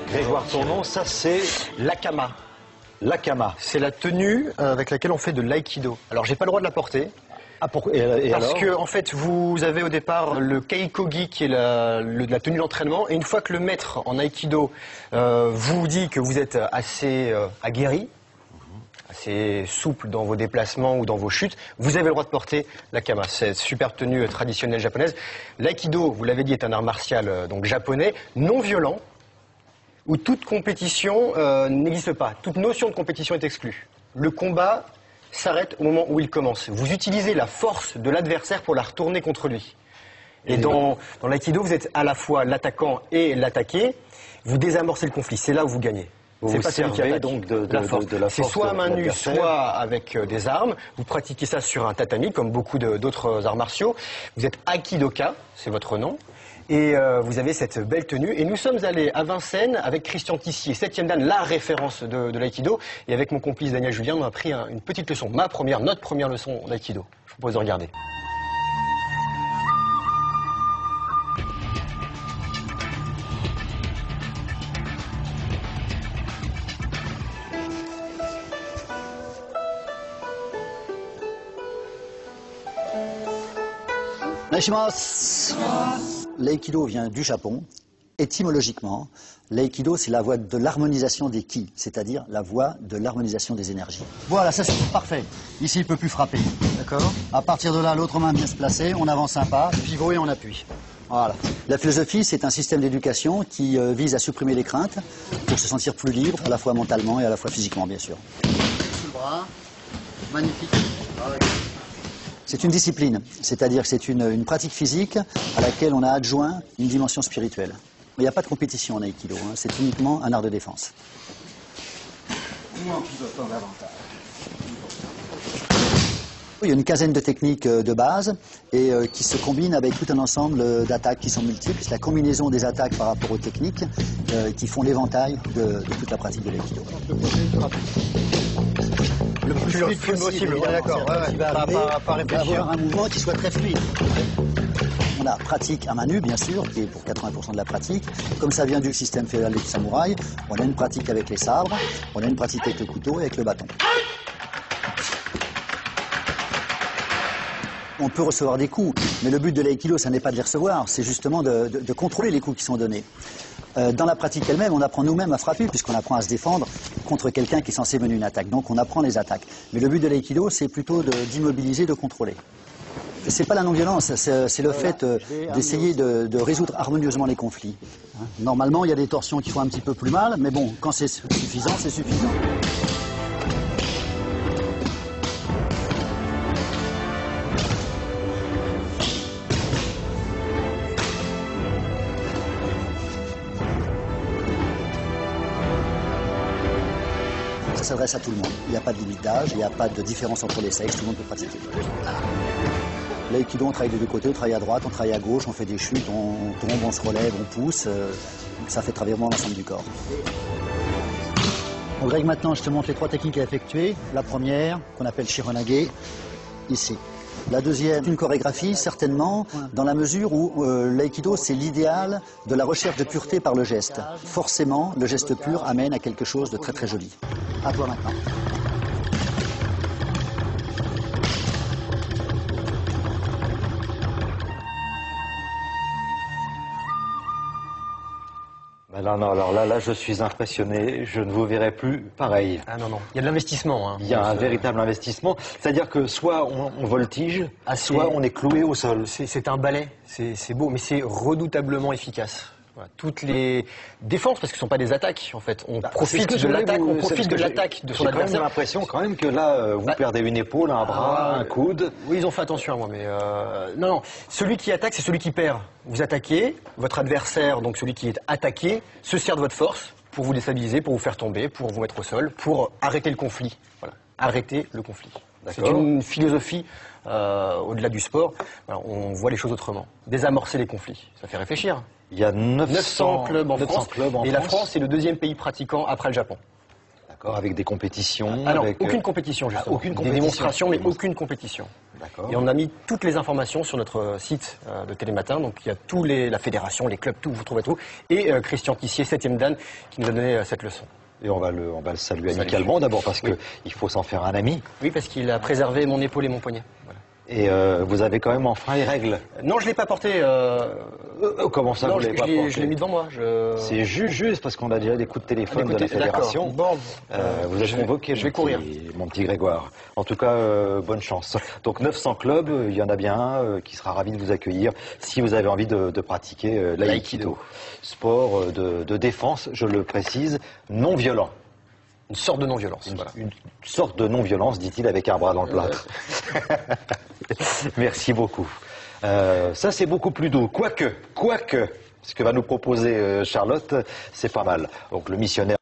Grégoire Tournon, ça c'est L'akama. l'akama. C'est la tenue avec laquelle on fait de l'aïkido. Alors, j'ai pas le droit de la porter. Ah, et Parce alors que, en fait, vous avez au départ le keikogi qui est la tenue d'entraînement. Et une fois que le maître en aïkido vous dit que vous êtes assez aguerri, assez souple dans vos déplacements ou dans vos chutes, vous avez le droit de porter l'akama. C'est une superbe tenue traditionnelle japonaise. L'aïkido, vous l'avez dit, est un art martial donc japonais, non violent, où toute compétition n'existe pas. Toute notion de compétition est exclue. Le combat s'arrête au moment où il commence. Vous utilisez la force de l'adversaire pour la retourner contre lui. Et dans l'aïkido, vous êtes à la fois l'attaquant et l'attaqué. Vous désamorcez le conflit. C'est là où vous gagnez. Vous vous servez donc de la force C'est soit à main de nue, l'adversaire. soit avec des armes. Vous pratiquez ça sur un tatami, comme beaucoup d'autres arts martiaux. Vous êtes aikidoka, c'est votre nom. Et vous avez cette belle tenue. Et nous sommes allés à Vincennes avec Christian Tissier, 7e dan, la référence de l'aïkido. Et avec mon complice Daniel Julien, on a pris une petite leçon, notre première leçon d'aïkido. Je vous propose de regarder. L'aïkido vient du Japon. Étymologiquement, l'aïkido, c'est la voie de l'harmonisation des ki, c'est-à-dire la voie de l'harmonisation des énergies. Voilà, ça c'est parfait. Ici, il ne peut plus frapper. D'accord. À partir de là, l'autre main vient se placer, on avance un pas, pivot et on appuie. Voilà. La philosophie, c'est un système d'éducation qui vise à supprimer les craintes pour se sentir plus libre, à la fois mentalement et à la fois physiquement, bien sûr. Sous le bras, magnifique. C'est une discipline, c'est-à-dire que c'est une pratique physique à laquelle on a adjoint une dimension spirituelle. Il n'y a pas de compétition en aïkido, hein, c'est uniquement un art de défense. Ou en pivotant davantage. Il y a une quinzaine de techniques de base et qui se combinent avec tout un ensemble d'attaques qui sont multiples. C'est la combinaison des attaques par rapport aux techniques qui font l'éventail de toute la pratique de l'aïkido. Le plus fluide possible, on est d'accord. Pas réfléchir. Avoir un mouvement qui soit très fluide. On a pratique à main nue, bien sûr, qui est pour 80% de la pratique. Comme ça vient du système féodal des samouraïs, on a une pratique avec les sabres, on a une pratique avec le couteau et avec le bâton. On peut recevoir des coups, mais le but de l'aïkido, ça n'est pas de les recevoir, c'est justement de contrôler les coups qui sont donnés. Dans la pratique elle-même, on apprend nous-mêmes à frapper, puisqu'on apprend à se défendre contre quelqu'un qui est censé mener une attaque. Donc on apprend les attaques. Mais le but de l'aïkido, c'est plutôt d'immobiliser, de contrôler. C'est pas la non-violence, c'est le fait d'essayer de résoudre harmonieusement les conflits. Normalement, il y a des torsions qui font un petit peu plus mal, mais bon, quand c'est suffisant, c'est suffisant. Ça s'adresse à tout le monde. Il n'y a pas de limite d'âge, il n'y a pas de différence entre les sexes, tout le monde peut pratiquer. L'aïkido, on travaille des deux côtés, on travaille à droite, on travaille à gauche, on fait des chutes, on tombe, on se relève, on pousse. Ça fait travailler vraiment l'ensemble du corps. Bon, Greg, maintenant, je te montre les trois techniques à effectuer. La première, qu'on appelle Shironage, ici. La deuxième, une chorégraphie, certainement, dans la mesure où l'aïkido, c'est l'idéal de la recherche de pureté par le geste. Forcément, le geste pur amène à quelque chose de très très joli. À toi maintenant. Non, alors là, je suis impressionné. Je ne vous verrai plus pareil. Ah non, il y a de l'investissement. Hein. Il y a un véritable investissement. C'est-à-dire que soit on voltige, soit on est cloué au sol. C'est un ballet, c'est beau, mais c'est redoutablement efficace. Voilà. Toutes les défenses, parce que ce ne sont pas des attaques, en fait. On profite de l'attaque, on profite de l'attaque de son adversaire. J'ai l'impression quand même que là, vous perdez une épaule, un bras, un coude. Oui, ils ont fait attention à moi, mais non. Celui qui attaque, c'est celui qui perd. Vous attaquez, votre adversaire, donc celui qui est attaqué, se sert de votre force pour vous déstabiliser, pour vous faire tomber, pour vous mettre au sol, pour arrêter le conflit. Voilà. Arrêter le conflit. C'est une philosophie au-delà du sport. Alors, on voit les choses autrement. Désamorcer les conflits, ça fait réfléchir. Il y a 900 clubs en France. Et la France, c'est le deuxième pays pratiquant après le Japon. D'accord, avec des compétitions. Alors, avec... aucune compétition, justement. Aucune Des compétition. démonstrations, mais aucune compétition. D'accord. Et on a mis toutes les informations sur notre site de Télématin. Donc il y a la fédération, les clubs, tout, vous trouvez tout. Et Christian Tissier, 7e Dan, qui nous a donné cette leçon. Et on va le saluer amicalement d'abord parce qu'il faut s'en faire un ami. Oui, parce qu'il a préservé mon épaule et mon poignet. Voilà. Et vous avez quand même enfreint les règles. Non, je ne l'ai pas porté. Comment ça, non, vous l'avez pas porté? je l'ai mis devant moi. C'est juste parce qu'on a déjà des coups de téléphone de la fédération. Bon, vous êtes convoqué, je vais courir. Mon petit Grégoire. En tout cas, bonne chance. Donc 900 clubs, il y en a bien un qui sera ravi de vous accueillir si vous avez envie de pratiquer l'aïkido. Sport de défense, je le précise, non violent. Une sorte de non-violence. Une sorte de non-violence, dit-il avec un bras dans le plâtre. Merci beaucoup. Ça, c'est beaucoup plus doux. Quoique, ce que va nous proposer Charlotte, c'est pas mal. Donc le missionnaire.